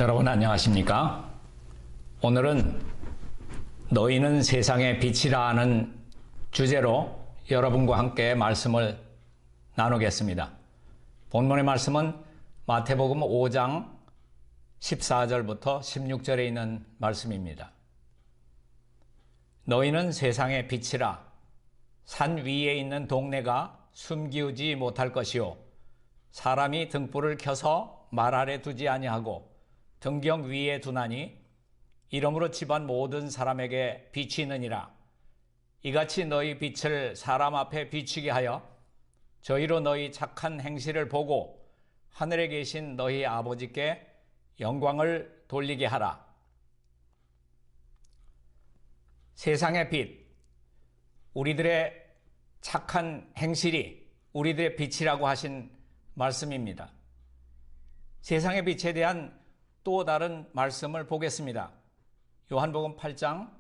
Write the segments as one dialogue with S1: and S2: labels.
S1: 여러분 안녕하십니까? 오늘은 너희는 세상의 빛이라 하는 주제로 여러분과 함께 말씀을 나누겠습니다. 본문의 말씀은 마태복음 5장 14절부터 16절에 있는 말씀입니다. 너희는 세상의 빛이라. 산 위에 있는 동네가 숨기우지 못할 것이요 사람이 등불을 켜서 말 아래 두지 아니하고 등경 위에 두나니 이러므로 집안 모든 사람에게 빛이 있느니라. 이같이 너희 빛을 사람 앞에 비추게 하여 저희로 너희 착한 행실을 보고 하늘에 계신 너희 아버지께 영광을 돌리게 하라. 세상의 빛, 우리들의 착한 행실이 우리들의 빛이라고 하신 말씀입니다. 세상의 빛에 대한 또 다른 말씀을 보겠습니다. 요한복음 8장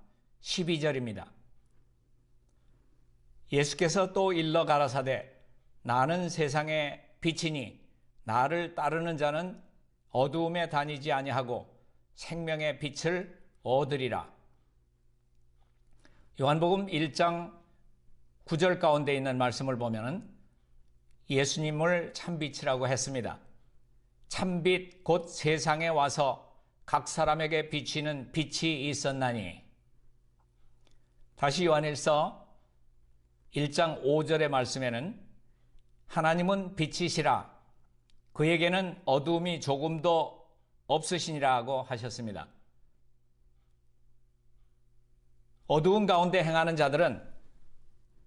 S1: 12절입니다. 예수께서 또 일러 가라사대 나는 세상의 빛이니 나를 따르는 자는 어두움에 다니지 아니하고 생명의 빛을 얻으리라. 요한복음 1장 9절 가운데 있는 말씀을 보면 예수님을 참빛이라고 했습니다. 참빛 곧 세상에 와서 각 사람에게 비치는 빛이 있었나니. 다시 요한일서 1장 5절의 말씀에는 하나님은 빛이시라 그에게는 어두움이 조금도 없으시니라고 하셨습니다. 어두움 가운데 행하는 자들은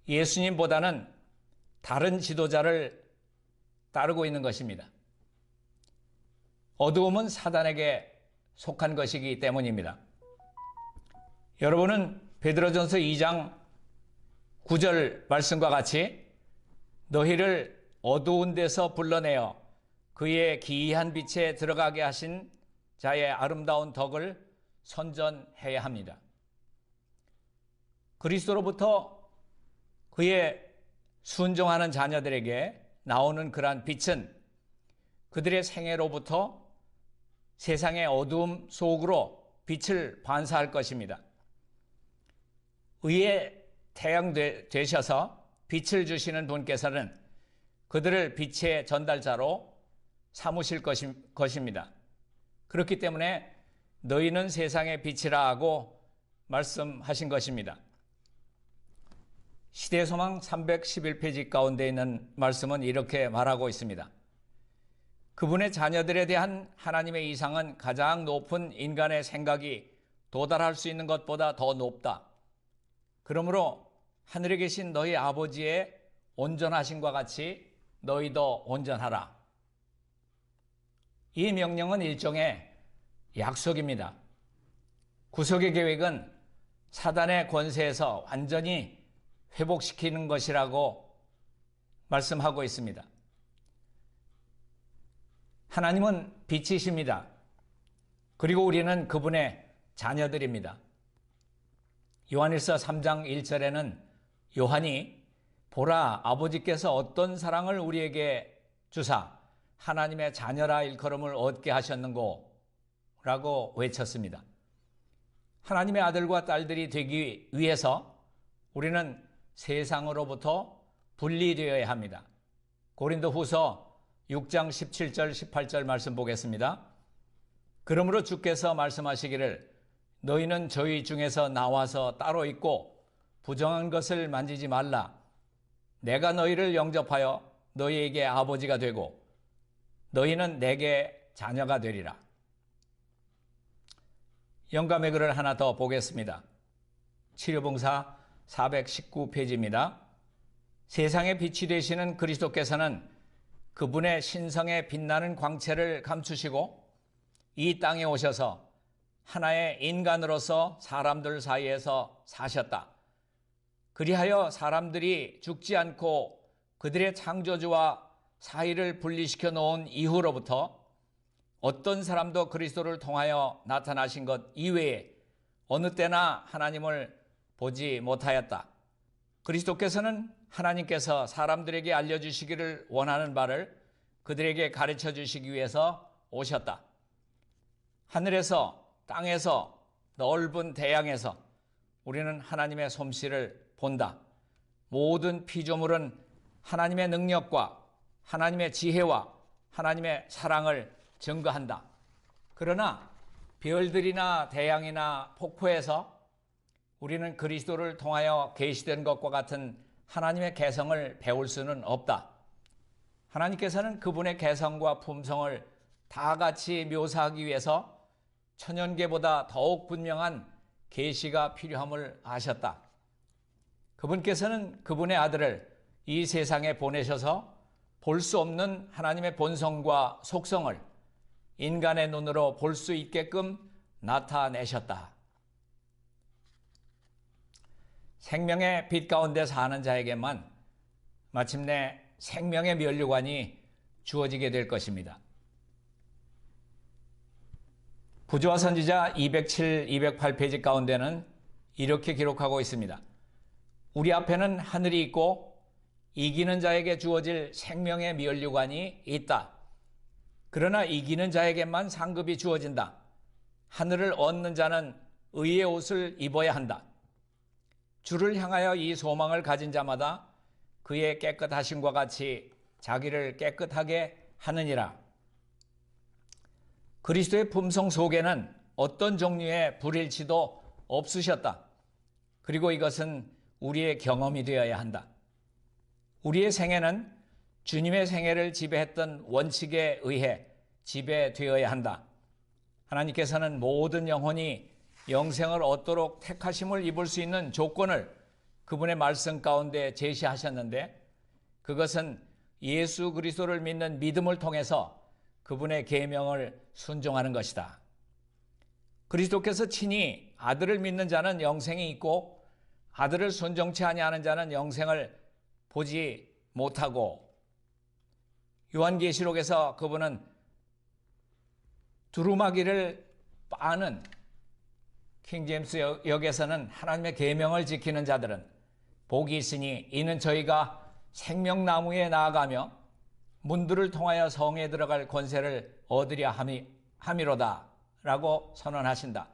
S1: 예수님보다는 다른 지도자를 따르고 있는 것입니다. 어두움은 사단에게 속한 것이기 때문입니다. 여러분은 베드로전서 2장 9절 말씀과 같이 너희를 어두운 데서 불러내어 그의 기이한 빛에 들어가게 하신 자의 아름다운 덕을 선전해야 합니다. 그리스도로부터 그의 순종하는 자녀들에게 나오는 그러한 빛은 그들의 생애로부터 세상의 어두움 속으로 빛을 반사할 것입니다. 의의 태양 되셔서 빛을 주시는 분께서는 그들을 빛의 전달자로 삼으실 것입니다. 그렇기 때문에 너희는 세상의 빛이라 하고 말씀하신 것입니다. 시대소망 311페이지 가운데 있는 말씀은 이렇게 말하고 있습니다. 그분의 자녀들에 대한 하나님의 이상은 가장 높은 인간의 생각이 도달할 수 있는 것보다 더 높다. 그러므로 하늘에 계신 너희 아버지의 온전하심과 같이 너희도 온전하라. 이 명령은 일종의 약속입니다. 구속의 계획은 사단의 권세에서 완전히 회복시키는 것이라고 말씀하고 있습니다. 하나님은 빛이십니다. 그리고 우리는 그분의 자녀들입니다. 요한일서 3장 1절에는 요한이 보라 아버지께서 어떤 사랑을 우리에게 주사 하나님의 자녀라 일컬음을 얻게 하셨는고 라고 외쳤습니다. 하나님의 아들과 딸들이 되기 위해서 우리는 세상으로부터 분리되어야 합니다. 고린도후서 6장 17절 18절 말씀 보겠습니다. 그러므로 주께서 말씀하시기를 너희는 저희 중에서 나와서 따로 있고 부정한 것을 만지지 말라. 내가 너희를 영접하여 너희에게 아버지가 되고 너희는 내게 자녀가 되리라. 영감의 글을 하나 더 보겠습니다. 치료봉사 419페이지입니다. 세상의 빛이 되시는 그리스도께서는 그분의 신성의 빛나는 광채를 감추시고 이 땅에 오셔서 하나의 인간으로서 사람들 사이에서 사셨다. 그리하여 사람들이 죽지 않고 그들의 창조주와 사이를 분리시켜 놓은 이후로부터 어떤 사람도 그리스도를 통하여 나타나신 것 이외에 어느 때나 하나님을 보지 못하였다. 그리스도께서는 하나님께서 사람들에게 알려주시기를 원하는 바를 그들에게 가르쳐 주시기 위해서 오셨다. 하늘에서, 땅에서, 넓은 대양에서 우리는 하나님의 솜씨를 본다. 모든 피조물은 하나님의 능력과 하나님의 지혜와 하나님의 사랑을 증거한다. 그러나 별들이나 대양이나 폭포에서 우리는 그리스도를 통하여 계시된 것과 같은 하나님의 개성을 배울 수는 없다. 하나님께서는 그분의 개성과 품성을 다 같이 묘사하기 위해서 천연계보다 더욱 분명한 계시가 필요함을 아셨다. 그분께서는 그분의 아들을 이 세상에 보내셔서 볼 수 없는 하나님의 본성과 속성을 인간의 눈으로 볼 수 있게끔 나타내셨다. 생명의 빛 가운데 사는 자에게만 마침내 생명의 면류관이 주어지게 될 것입니다. 부조화 선지자 207, 208페이지 가운데는 이렇게 기록하고 있습니다. 우리 앞에는 하늘이 있고 이기는 자에게 주어질 생명의 면류관이 있다. 그러나 이기는 자에게만 상급이 주어진다. 하늘을 얻는 자는 의의 옷을 입어야 한다. 주를 향하여 이 소망을 가진 자마다 그의 깨끗하심과 같이 자기를 깨끗하게 하느니라. 그리스도의 품성 속에는 어떤 종류의 불일치도 없으셨다. 그리고 이것은 우리의 경험이 되어야 한다. 우리의 생애는 주님의 생애를 지배했던 원칙에 의해 지배되어야 한다. 하나님께서는 모든 영혼이 영생을 얻도록 택하심을 입을 수 있는 조건을 그분의 말씀 가운데 제시하셨는데 그것은 예수 그리스도를 믿는 믿음을 통해서 그분의 계명을 순종하는 것이다. 그리스도께서 친히 아들을 믿는 자는 영생이 있고 아들을 순종치 아니하는 자는 영생을 보지 못하고, 요한계시록에서 그분은 두루마기를 빠는, 킹제임스 역에서는 하나님의 계명을 지키는 자들은 복이 있으니 이는 저희가 생명나무에 나아가며 문들을 통하여 성에 들어갈 권세를 얻으려 함이로다 라고 선언하신다.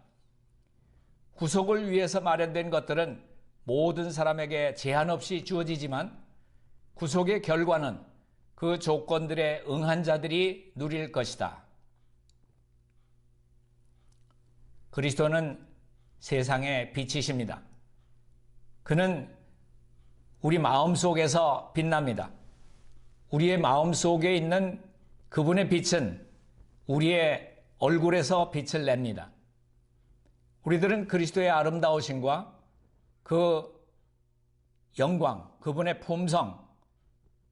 S1: 구속을 위해서 마련된 것들은 모든 사람에게 제한 없이 주어지지만 구속의 결과는 그 조건들에 응한 자들이 누릴 것이다. 그리스도는 세상의 빛이십니다. 그는 우리 마음속에서 빛납니다. 우리의 마음속에 있는 그분의 빛은 우리의 얼굴에서 빛을 냅니다. 우리들은 그리스도의 아름다우심과 그 영광, 그분의 품성,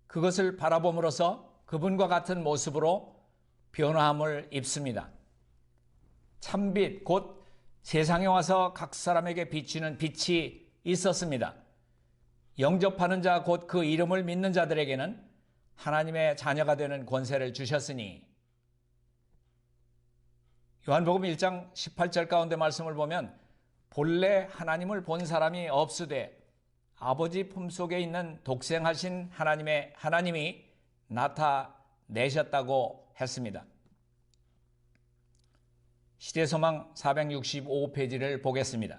S1: 그것을 바라봄으로써 그분과 같은 모습으로 변화함을 입습니다. 참빛, 곧 세상에 와서 각 사람에게 비치는 빛이 있었습니다. 영접하는 자, 곧 그 이름을 믿는 자들에게는 하나님의 자녀가 되는 권세를 주셨으니, 요한복음 1장 18절 가운데 말씀을 보면 본래 하나님을 본 사람이 없으되 아버지 품속에 있는 독생하신 하나님이 나타내셨다고 했습니다. 시대소망 465페이지를 보겠습니다.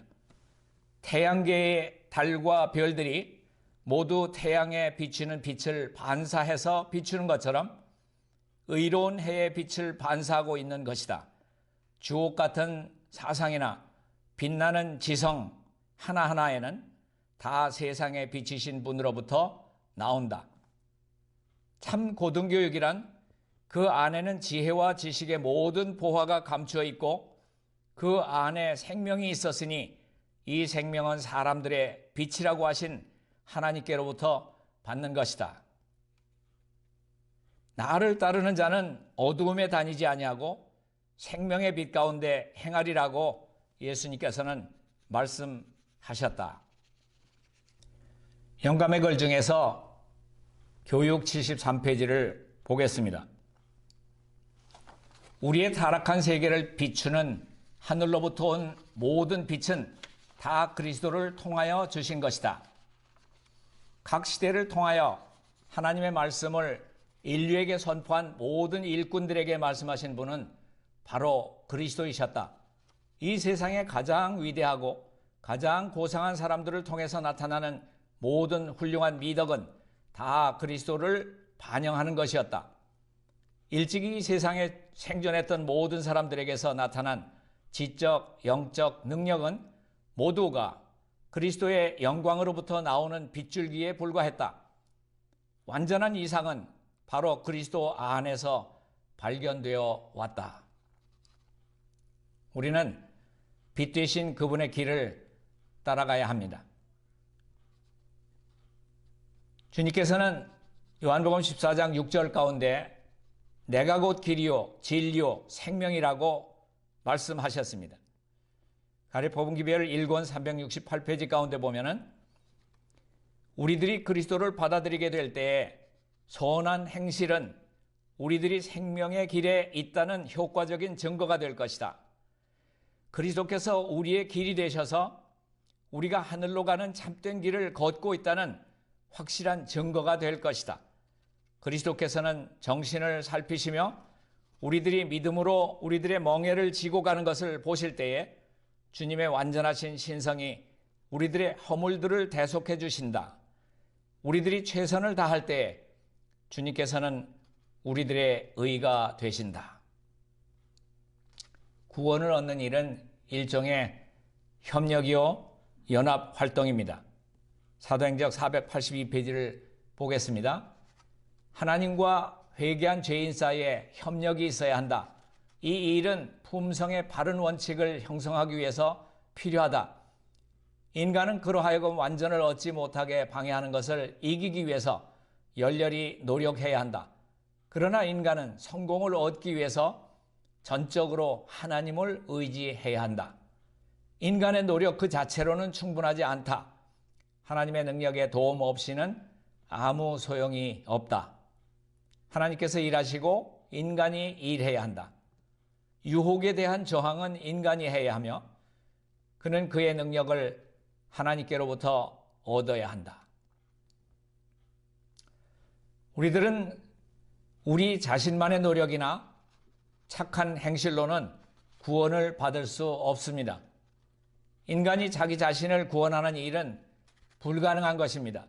S1: 태양계의 달과 별들이 모두 태양에 비치는 빛을 반사해서 비추는 것처럼 의로운 해의 빛을 반사하고 있는 것이다. 주옥 같은 사상이나 빛나는 지성 하나하나에는 다 세상에 비치신 분으로부터 나온다. 참 고등교육이란 그 안에는 지혜와 지식의 모든 보화가 감추어 있고 그 안에 생명이 있었으니 이 생명은 사람들의 빛이라고 하신 하나님께로부터 받는 것이다. 나를 따르는 자는 어두움에 다니지 아니하고 생명의 빛 가운데 행하리라고 예수님께서는 말씀하셨다. 영감의 글 중에서 교육 73페이지를 보겠습니다. 우리의 타락한 세계를 비추는 하늘로부터 온 모든 빛은 다 그리스도를 통하여 주신 것이다. 각 시대를 통하여 하나님의 말씀을 인류에게 선포한 모든 일꾼들에게 말씀하신 분은 바로 그리스도이셨다. 이 세상에 가장 위대하고 가장 고상한 사람들을 통해서 나타나는 모든 훌륭한 미덕은 다 그리스도를 반영하는 것이었다. 일찍이 이 세상에 생존했던 모든 사람들에게서 나타난 지적, 영적 능력은 모두가 그리스도의 영광으로부터 나오는 빗줄기에 불과했다. 완전한 이상은 바로 그리스도 안에서 발견되어 왔다. 우리는 빛 되신 그분의 길을 따라가야 합니다. 주님께서는 요한복음 14장 6절 가운데 내가 곧 길이요 진리요 생명이라고 말씀하셨습니다. 가리포분기별 1권 368페이지 가운데 보면은 우리들이 그리스도를 받아들이게 될 때에 선한 행실은 우리들이 생명의 길에 있다는 효과적인 증거가 될 것이다. 그리스도께서 우리의 길이 되셔서 우리가 하늘로 가는 참된 길을 걷고 있다는 확실한 증거가 될 것이다. 그리스도께서는 정신을 살피시며 우리들이 믿음으로 우리들의 멍에를 지고 가는 것을 보실 때에 주님의 완전하신 신성이 우리들의 허물들을 대속해 주신다. 우리들이 최선을 다할 때에 주님께서는 우리들의 의가 되신다. 구원을 얻는 일은 일종의 협력이요 연합활동입니다. 사도행전 482페이지를 보겠습니다. 하나님과 회개한 죄인 사이에 협력이 있어야 한다. 이 일은 품성의 바른 원칙을 형성하기 위해서 필요하다. 인간은 그러하여금 완전을 얻지 못하게 방해하는 것을 이기기 위해서 열렬히 노력해야 한다. 그러나 인간은 성공을 얻기 위해서 전적으로 하나님을 의지해야 한다. 인간의 노력 그 자체로는 충분하지 않다. 하나님의 능력에 도움 없이는 아무 소용이 없다. 하나님께서 일하시고 인간이 일해야 한다. 유혹에 대한 저항은 인간이 해야 하며 그는 그의 능력을 하나님께로부터 얻어야 한다. 우리들은 우리 자신만의 노력이나 착한 행실로는 구원을 받을 수 없습니다. 인간이 자기 자신을 구원하는 일은 불가능한 것입니다.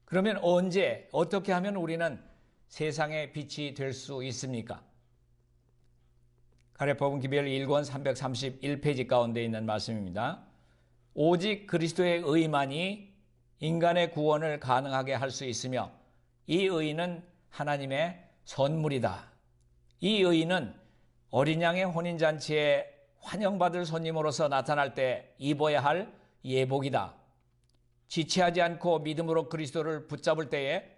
S1: 그러면 언제, 어떻게 하면 우리는 세상의 빛이 될 수 있습니까? 가레포분기별 1권 331페이지 가운데 있는 말씀입니다. 오직 그리스도의 의만이 인간의 구원을 가능하게 할 수 있으며 이 의는 하나님의 선물이다. 이 의는 어린 양의 혼인잔치에 환영받을 손님으로서 나타날 때 입어야 할 예복이다. 지체하지 않고 믿음으로 그리스도를 붙잡을 때에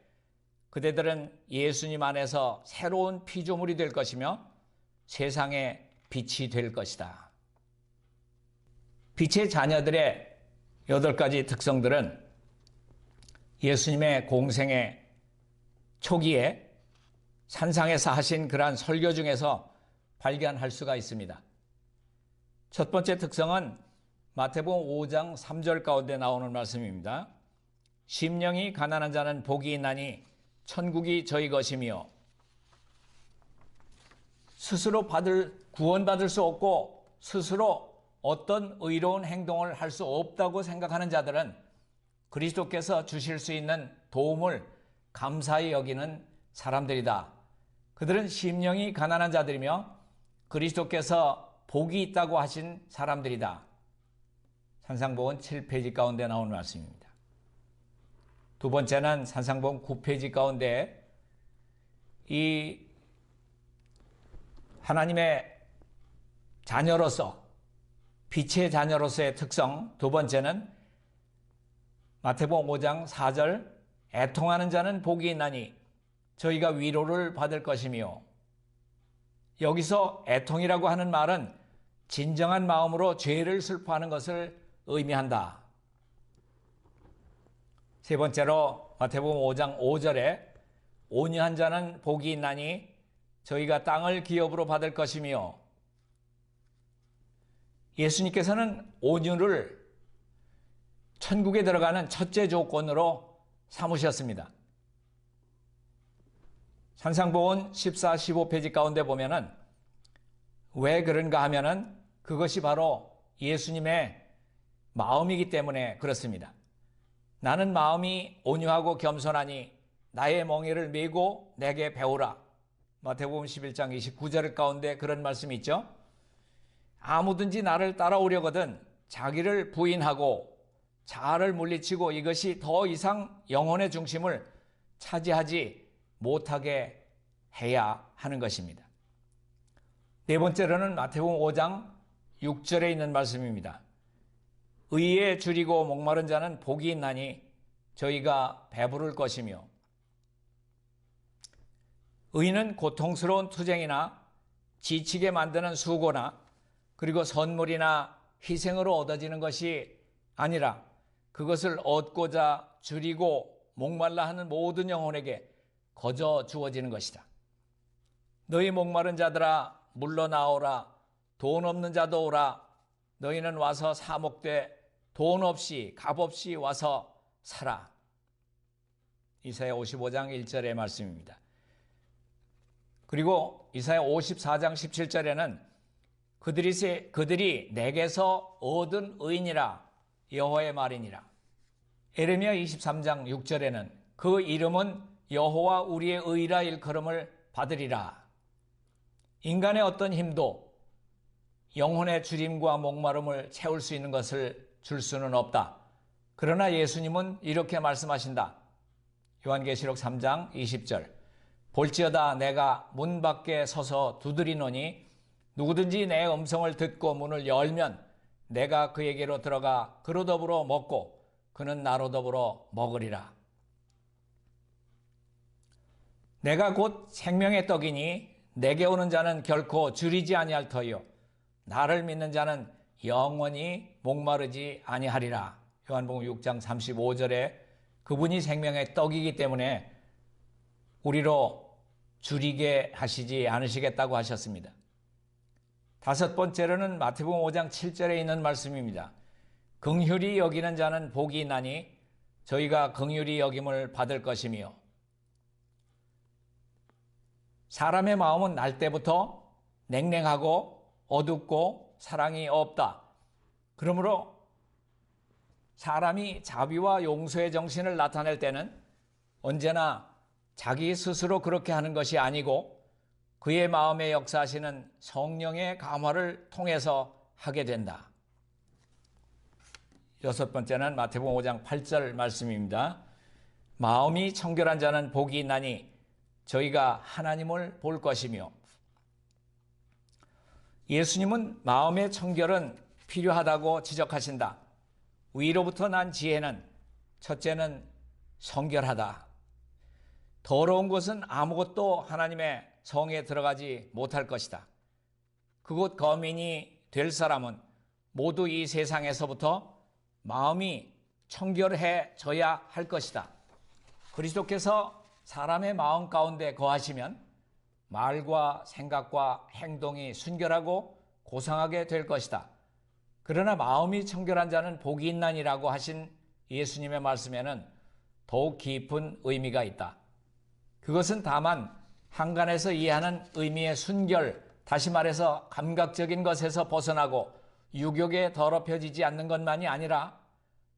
S1: 그대들은 예수님 안에서 새로운 피조물이 될 것이며 세상의 빛이 될 것이다. 빛의 자녀들의 8가지 특성들은 예수님의 공생의 초기에 산상에서 하신 그러한 설교 중에서 발견할 수가 있습니다. 첫 번째 특성은 마태복음 5장 3절 가운데 나오는 말씀입니다. 심령이 가난한 자는 복이 있나니 천국이 저희 것이며 스스로 구원받을 수 없고 스스로 어떤 의로운 행동을 할 수 없다고 생각하는 자들은 그리스도께서 주실 수 있는 도움을 감사히 여기는 사람들이다. 그들은 심령이 가난한 자들이며 그리스도께서 복이 있다고 하신 사람들이다. 산상복음 7페이지 가운데 나오는 말씀입니다. 두 번째는 산상복음 9페이지 가운데 이 하나님의 자녀로서 빛의 자녀로서의 특성, 두 번째는 마태복음 5장 4절 애통하는 자는 복이 있나니 저희가 위로를 받을 것이며, 여기서 애통이라고 하는 말은 진정한 마음으로 죄를 슬퍼하는 것을 의미한다. 세 번째로 마태복음 5장 5절에 온유한 자는 복이 있나니 저희가 땅을 기업으로 받을 것이며, 예수님께서는 온유를 천국에 들어가는 첫째 조건으로 삼으셨습니다. 산상복음 14, 15페이지 가운데 보면은 왜 그런가 하면은 그것이 바로 예수님의 마음이기 때문에 그렇습니다. 나는 마음이 온유하고 겸손하니 나의 멍에를 메고 내게 배우라. 마태복음 11장 29절 가운데 그런 말씀이 있죠. 아무든지 나를 따라오려거든 자기를 부인하고 자아를 물리치고 이것이 더 이상 영혼의 중심을 차지하지 못하게 해야 하는 것입니다. 네 번째로는 마태복음 5장 6절에 있는 말씀입니다. 의에 줄이고 목마른 자는 복이 있나니 저희가 배부를 것이며, 의는 고통스러운 투쟁이나 지치게 만드는 수고나 그리고 선물이나 희생으로 얻어지는 것이 아니라 그것을 얻고자 줄이고 목말라 하는 모든 영혼에게 거저 주어지는 것이다. 너희 목마른 자들아 물러나오라. 돈 없는 자도 오라. 너희는 와서 사 먹되 돈 없이 값 없이 와서 사라. 이사야 55장 1절의 말씀입니다. 그리고 이사야 54장 17절에는 그들이 내게서 얻은 의인이라 여호와의 말이니라. 에레미야 23장 6절에는 그 이름은 여호와 우리의 의라 일컬음을 받으리라. 인간의 어떤 힘도 영혼의 주림과 목마름을 채울 수 있는 것을 줄 수는 없다. 그러나 예수님은 이렇게 말씀하신다. 요한계시록 3장 20절. 볼지어다 내가 문 밖에 서서 두드리노니 누구든지 내 음성을 듣고 문을 열면 내가 그에게로 들어가 그로 더불어 먹고 그는 나로 더불어 먹으리라. 내가 곧 생명의 떡이니 내게 오는 자는 결코 줄이지 아니할 터요 나를 믿는 자는 영원히 목마르지 아니하리라. 요한복음 6장 35절에 그분이 생명의 떡이기 때문에 우리로 줄이게 하시지 않으시겠다고 하셨습니다. 다섯 번째로는 마태복음 5장 7절에 있는 말씀입니다. 긍휼히 여기는 자는 복이 있나니 저희가 긍휼히 여김을 받을 것이며, 사람의 마음은 날 때부터 냉랭하고 어둡고 사랑이 없다. 그러므로 사람이 자비와 용서의 정신을 나타낼 때는 언제나 자기 스스로 그렇게 하는 것이 아니고 그의 마음에 역사하시는 성령의 감화를 통해서 하게 된다. 여섯 번째는 마태복음 5장 8절 말씀입니다. 마음이 청결한 자는 복이 있나니 저희가 하나님을 볼 것이며, 예수님은 마음의 청결은 필요하다고 지적하신다. 위로부터 난 지혜는 첫째는 성결하다. 더러운 것은 아무것도 하나님의 성에 들어가지 못할 것이다. 그곳 거민이 될 사람은 모두 이 세상에서부터 마음이 청결해져야 할 것이다. 그리스도께서 사람의 마음 가운데 거하시면 말과 생각과 행동이 순결하고 고상하게 될 것이다. 그러나 마음이 청결한 자는 복이 있나니라고 하신 예수님의 말씀에는 더욱 깊은 의미가 있다. 그것은 다만 한간에서 이해하는 의미의 순결, 다시 말해서 감각적인 것에서 벗어나고 유욕에 더럽혀지지 않는 것만이 아니라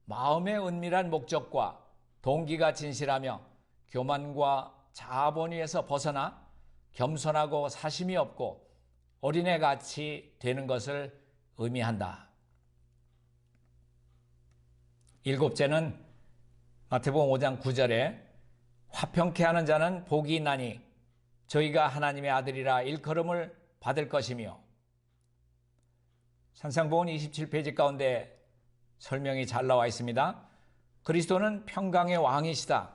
S1: 마음의 은밀한 목적과 동기가 진실하며 교만과 자아본위에서 벗어나 겸손하고 사심이 없고 어린애같이 되는 것을 의미한다. 일곱째는 마태복음 5장 9절에 화평케 하는 자는 복이 있나니 저희가 하나님의 아들이라 일컬음을 받을 것이며, 산상복음 27페이지 가운데 설명이 잘 나와 있습니다. 그리스도는 평강의 왕이시다.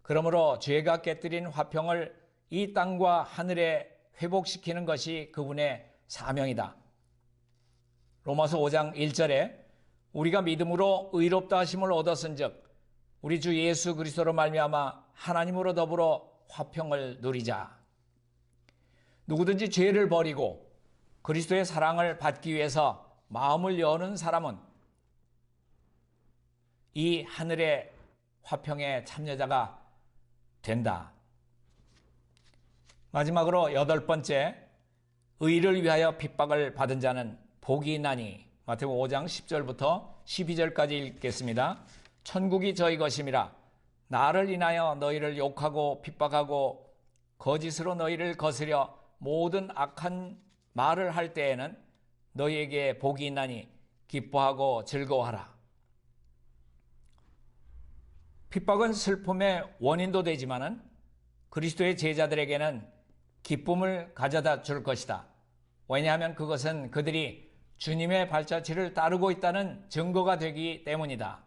S1: 그러므로 죄가 깨뜨린 화평을 이 땅과 하늘에 회복시키는 것이 그분의 사명이다. 로마서 5장 1절에 우리가 믿음으로 의롭다 하심을 얻었은즉 우리 주 예수 그리스도로 말미암아 하나님으로 더불어 화평을 누리자. 누구든지 죄를 버리고 그리스도의 사랑을 받기 위해서 마음을 여는 사람은 이 하늘의 화평의 참여자가 된다. 마지막으로 여덟 번째, 의를 위하여 핍박을 받은 자는 복이 있나니. 마태복음 5장 10절부터 12절까지 읽겠습니다. 천국이 저희 것임이라. 나를 인하여 너희를 욕하고 핍박하고 거짓으로 너희를 거스려 모든 악한 말을 할 때에는 너희에게 복이 있나니 기뻐하고 즐거워하라. 핍박은 슬픔의 원인도 되지만은 그리스도의 제자들에게는 기쁨을 가져다 줄 것이다. 왜냐하면 그것은 그들이 주님의 발자취를 따르고 있다는 증거가 되기 때문이다.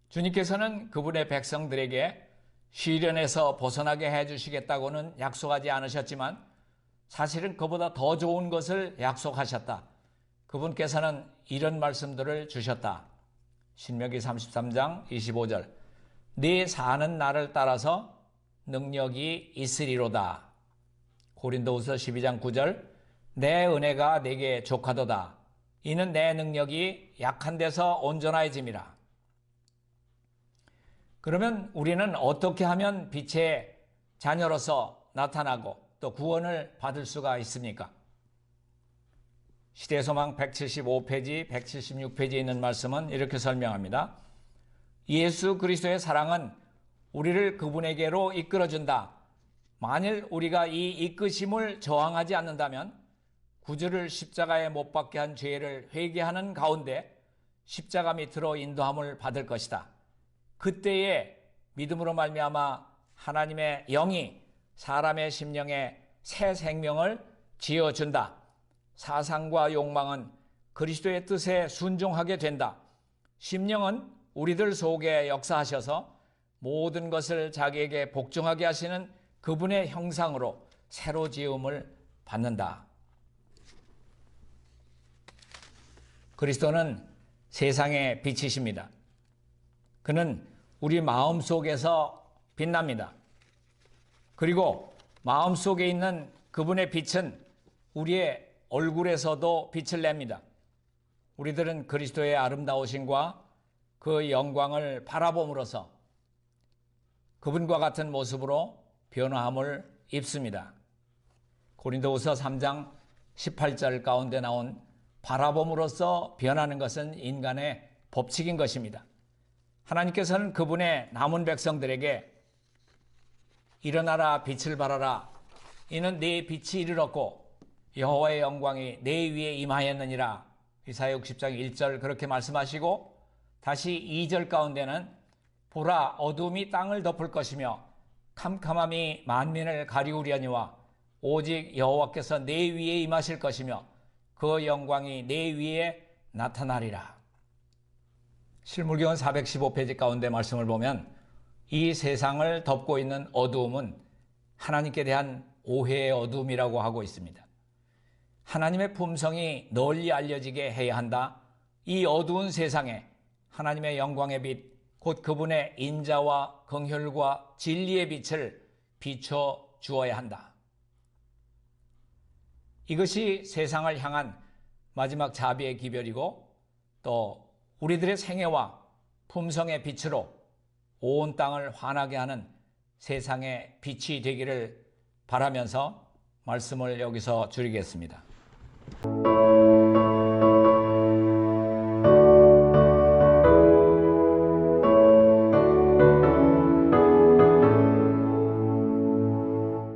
S1: 주님께서는 그분의 백성들에게 시련에서 벗어나게 해주시겠다고는 약속하지 않으셨지만 사실은 그보다 더 좋은 것을 약속하셨다. 그분께서는 이런 말씀들을 주셨다. 신명기 33장 25절. 네 사는 날을 따라서 능력이 있으리로다. 고린도후서 12장 9절. 내 은혜가 내게 족하도다. 이는 내 능력이 약한 데서 온전해짐이라. 그러면 우리는 어떻게 하면 빛의 자녀로서 나타나고 또 구원을 받을 수가 있습니까? 시대소망 175페이지, 176페이지에 있는 말씀은 이렇게 설명합니다. 예수 그리스도의 사랑은 우리를 그분에게로 이끌어준다. 만일 우리가 이 이끄심을 저항하지 않는다면 구주를 십자가에 못 박게 한 죄를 회개하는 가운데 십자가 밑으로 인도함을 받을 것이다. 그때에 믿음으로 말미암아 하나님의 영이 사람의 심령에 새 생명을 지어준다. 사상과 욕망은 그리스도의 뜻에 순종하게 된다. 심령은 우리들 속에 역사하셔서 모든 것을 자기에게 복종하게 하시는 그분의 형상으로 새로 지음을 받는다. 그리스도는 세상의 빛이십니다. 그는 우리 마음속에서 빛납니다. 그리고 마음속에 있는 그분의 빛은 우리의 얼굴에서도 빛을 냅니다. 우리들은 그리스도의 아름다우심과 그 영광을 바라봄으로써 그분과 같은 모습으로 변화함을 입습니다. 고린도후서 3장 18절 가운데 나온 바라봄으로써 변하는 것은 인간의 법칙인 것입니다. 하나님께서는 그분의 남은 백성들에게 일어나라 빛을 발하라. 이는 네 빛이 이르렀고 여호와의 영광이 내 위에 임하였느니라. 이사야 60장 1절 그렇게 말씀하시고 다시 2절 가운데는 보라 어둠이 땅을 덮을 것이며 캄캄함이 만민을 가리우려니와 오직 여호와께서 내 위에 임하실 것이며 그 영광이 내 위에 나타나리라. 실물경은 415페이지 가운데 말씀을 보면 이 세상을 덮고 있는 어두움은 하나님께 대한 오해의 어두움이라고 하고 있습니다. 하나님의 품성이 널리 알려지게 해야 한다. 이 어두운 세상에 하나님의 영광의 빛, 곧 그분의 인자와 긍휼과 진리의 빛을 비춰 주어야 한다. 이것이 세상을 향한 마지막 자비의 기별이고 또 우리들의 생애와 품성의 빛으로 온 땅을 환하게 하는 세상의 빛이 되기를 바라면서 말씀을 여기서 줄이겠습니다.